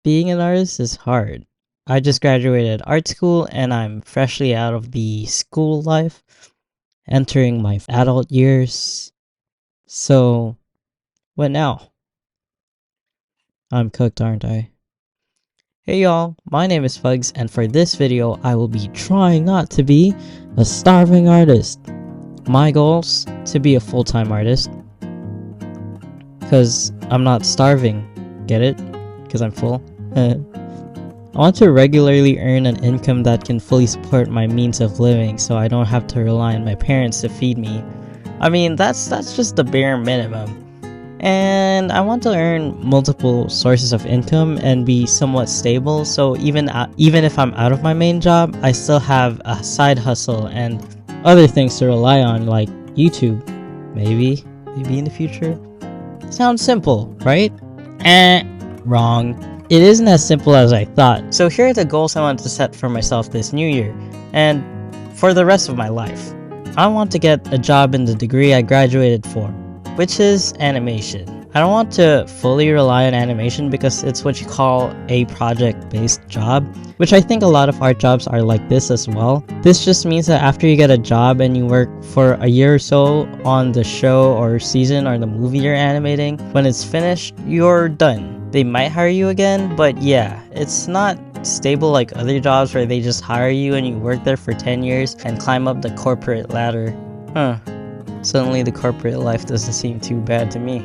Being an artist is hard. I just graduated art school and I'm freshly out of the school life, entering my adult years. So, what now? I'm cooked, aren't I? Hey y'all, my name is Fugs, and for this video, I will be trying not to be a starving artist. My goal's to be a full-time artist. Because I'm not starving. Get it? Because I'm full. I want to regularly earn an income that can fully support my means of living so I don't have to rely on my parents to feed me. I mean, that's just the bare minimum. And I want to earn multiple sources of income and be somewhat stable, so even if I'm out of my main job, I still have a side hustle and other things to rely on, like YouTube. Maybe in the future. Sounds simple, right? Wrong. It isn't as simple as I thought. So here are the goals I want to set for myself this new year, and for the rest of my life. I want to get a job in the degree I graduated for, which is animation. I don't want to fully rely on animation because it's what you call a project-based job, which I think a lot of art jobs are like this as well. This just means that after you get a job and you work for a year or so on the show or season or the movie you're animating, when it's finished, you're done. They might hire you again, but yeah, it's not stable like other jobs where they just hire you and you work there for 10 years and climb up the corporate ladder. Suddenly the corporate life doesn't seem too bad to me.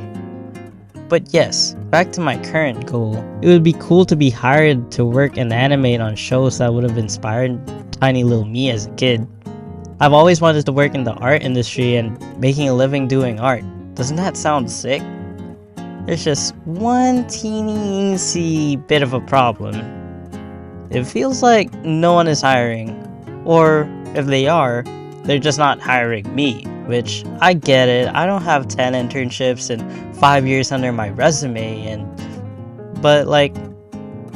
But yes, back to my current goal. It would be cool to be hired to work and animate on shows that would have inspired tiny little me as a kid. I've always wanted to work in the art industry and making a living doing art. Doesn't that sound sick? There's just one teensy bit of a problem. It feels like no one is hiring, or if they are, they're just not hiring me, which I get it. I don't have 10 internships and 5 years under my resume, but like,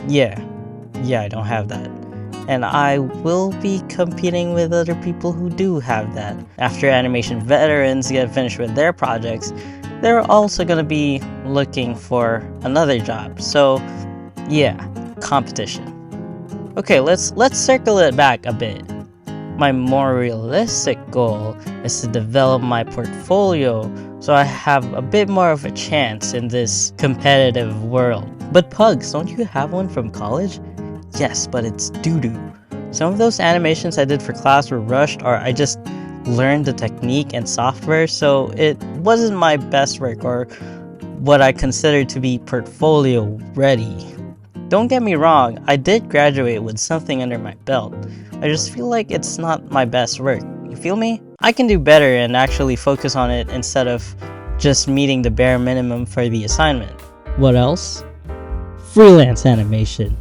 yeah, I don't have that. And I will be competing with other people who do have that. After animation veterans get finished with their projects, they're also gonna be looking for another job. So yeah, competition. Okay, let's circle it back a bit. My more realistic goal is to develop my portfolio so I have a bit more of a chance in this competitive world. But Pugs, don't you have one from college? Yes, but it's doo-doo. Some of those animations I did for class were rushed, or I just learned the technique and software, so it wasn't my best work or what I consider to be portfolio ready. Don't get me wrong, I did graduate with something under my belt. I just feel like it's not my best work. You feel me? I can do better and actually focus on it instead of just meeting the bare minimum for the assignment. What else? Freelance animation.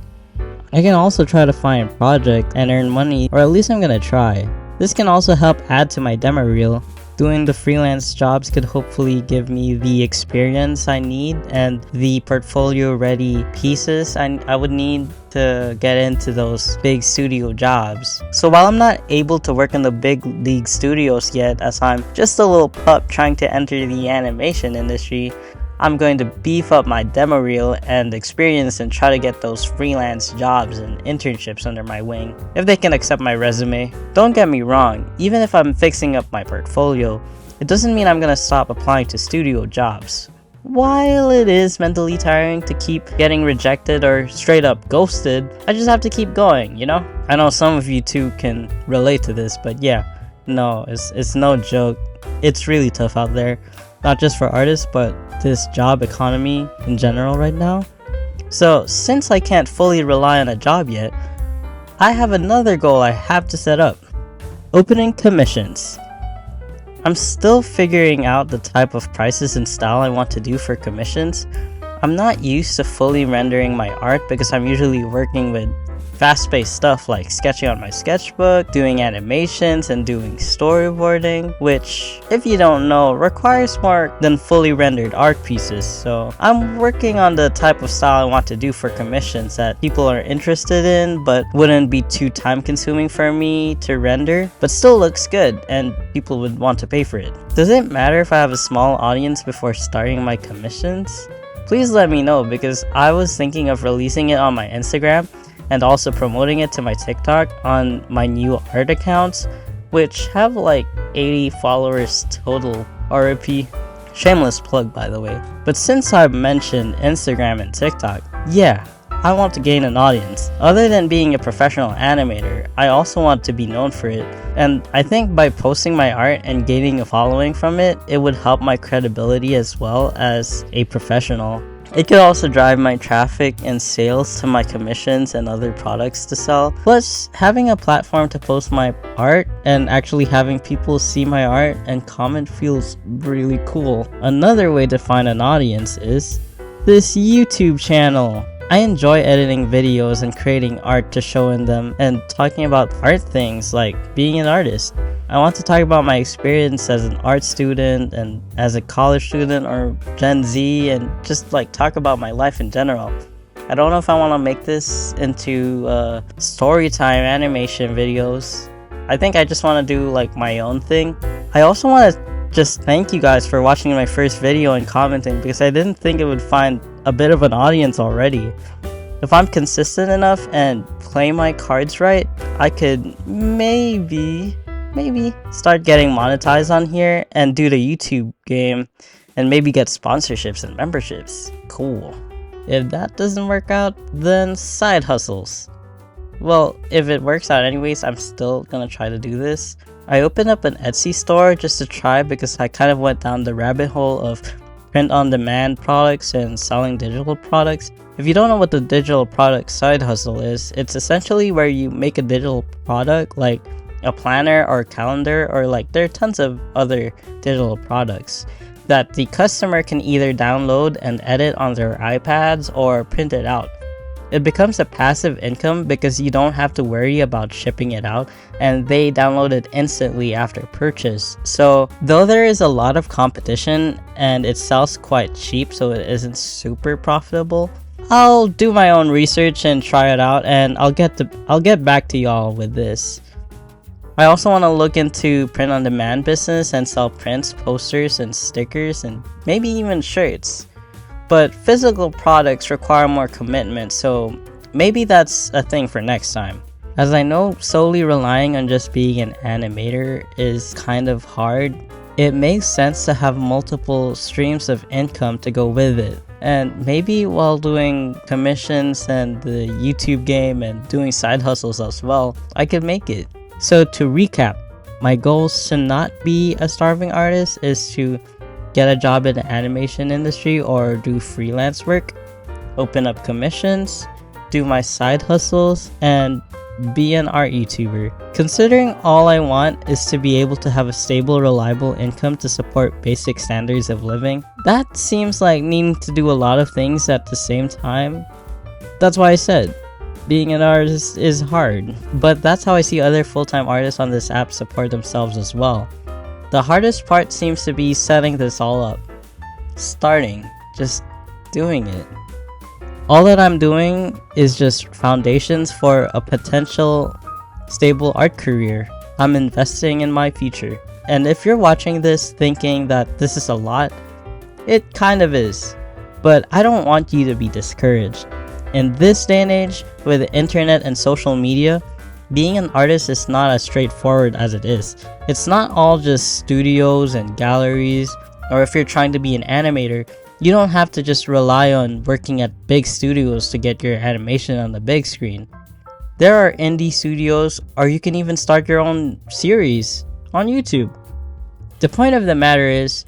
I can also try to find a project and earn money, or at least I'm gonna try. This can also help add to my demo reel. Doing the freelance jobs could hopefully give me the experience I need and the portfolio ready pieces I would need to get into those big studio jobs. So while I'm not able to work in the big league studios yet, as I'm just a little pup trying to enter the animation industry, I'm going to beef up my demo reel and experience and try to get those freelance jobs and internships under my wing, if they can accept my resume. Don't get me wrong, even if I'm fixing up my portfolio, it doesn't mean I'm gonna stop applying to studio jobs. While it is mentally tiring to keep getting rejected or straight up ghosted, I just have to keep going, you know? I know some of you too can relate to this, but yeah, no, it's no joke. It's really tough out there, not just for artists, but this job economy in general right now. So since I can't fully rely on a job yet, I have another goal I have to set up: opening commissions. I'm still figuring out the type of prices and style I want to do for commissions. I'm not used to fully rendering my art because I'm usually working with fast-paced stuff like sketching on my sketchbook, doing animations, and doing storyboarding, which, if you don't know, requires more than fully rendered art pieces. So I'm working on the type of style I want to do for commissions that people are interested in but wouldn't be too time-consuming for me to render, but still looks good and people would want to pay for it. Does it matter if I have a small audience before starting my commissions? please let me know, because I was thinking of releasing it on my Instagram and also promoting it to my TikTok on my new art accounts, which have like 80 followers total. RIP. Shameless plug, by the way. But since I've mentioned Instagram and TikTok, yeah, I want to gain an audience. Other than being a professional animator, I also want to be known for it. And I think by posting my art and gaining a following from it, it would help my credibility as well as a professional. It could also drive my traffic and sales to my commissions and other products to sell. Plus, having a platform to post my art and actually having people see my art and comment feels really cool. Another way to find an audience is this YouTube channel. I enjoy editing videos and creating art to show in them and talking about art things like being an artist. I want to talk about my experience as an art student and as a college student or Gen Z, and just like talk about my life in general. I don't know if I want to make this into story time animation videos. I think I just want to do like my own thing. I also want to just thank you guys for watching my first video and commenting, because I didn't think it would find a bit of an audience already. If I'm consistent enough and play my cards right, I could maybe start getting monetized on here and do the YouTube game and maybe get sponsorships and memberships. Cool. If that doesn't work out, then side hustles. Well, if it works out anyways, I'm still gonna try to do this. I opened up an Etsy store just to try, because I kind of went down the rabbit hole of print-on-demand products and selling digital products. If you don't know what the digital product side hustle is, it's essentially where you make a digital product like a planner or calendar, or like there are tons of other digital products that the customer can either download and edit on their iPads or print it out. It becomes a passive income because you don't have to worry about shipping it out, and they download it instantly after purchase. So though there is a lot of competition and it sells quite cheap, so it isn't super profitable, I'll do my own research and try it out, and I'll get back to y'all with this. I also want to look into print-on-demand business and sell prints, posters, and stickers, and maybe even shirts. But physical products require more commitment, so maybe that's a thing for next time. As I know solely relying on just being an animator is kind of hard, it makes sense to have multiple streams of income to go with it. And maybe while doing commissions and the YouTube game and doing side hustles as well, I could make it. So to recap, my goals to not be a starving artist is to get a job in the animation industry or do freelance work, open up commissions, do my side hustles, and be an art YouTuber. Considering all I want is to be able to have a stable, reliable income to support basic standards of living, that seems like needing to do a lot of things at the same time. That's why I said being an artist is hard, but that's how I see other full-time artists on this app support themselves as well. The hardest part seems to be setting this all up. Starting, just doing it. All that I'm doing is just foundations for a potential stable art career. I'm investing in my future. And if you're watching this thinking that this is a lot, it kind of is. But I don't want you to be discouraged. In this day and age, with the internet and social media, being an artist is not as straightforward as it is. It's not all just studios and galleries, or if you're trying to be an animator, you don't have to just rely on working at big studios to get your animation on the big screen. There are indie studios, or you can even start your own series on YouTube. The point of the matter is,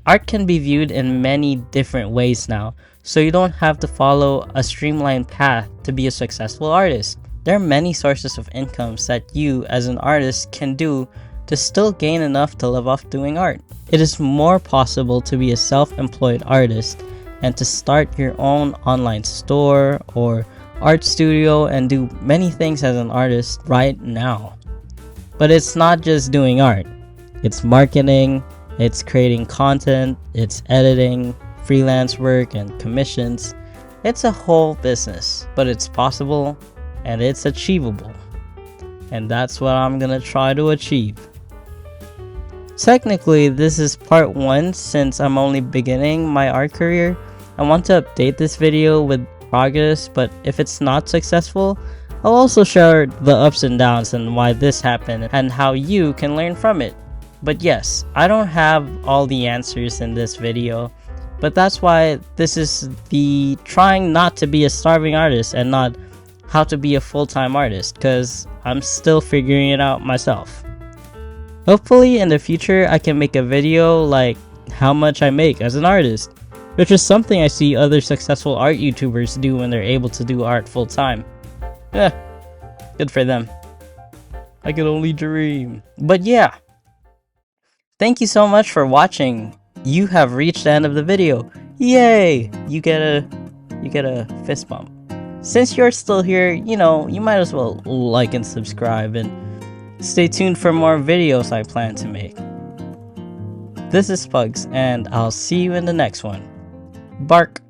art can be viewed in many different ways now, so you don't have to follow a streamlined path to be a successful artist. There are many sources of incomes that you as an artist can do to still gain enough to live off doing art. It is more possible to be a self-employed artist and to start your own online store or art studio and do many things as an artist right now. But it's not just doing art. It's marketing, it's creating content, it's editing, freelance work, and commissions. It's a whole business, but it's possible and it's achievable. And that's what I'm gonna try to achieve. Technically, this is part 1 since I'm only beginning my art career, I want to update this video with progress, but if it's not successful, I'll also share the ups and downs and why this happened and how you can learn from it. But yes, I don't have all the answers in this video, but that's why this is the trying not to be a starving artist and not how to be a full-time artist, because I'm still figuring it out myself. Hopefully in the future I can make a video like how much I make as an artist, which is something I see other successful art YouTubers do when they're able to do art full-time. Yeah, good for them. I can only dream. But yeah, thank you so much for watching. You have reached the end of the video. Yay! You get a fist bump. Since you're still here, you know, you might as well like and subscribe and stay tuned for more videos I plan to make. This is Spugs, and I'll see you in the next one. Bark!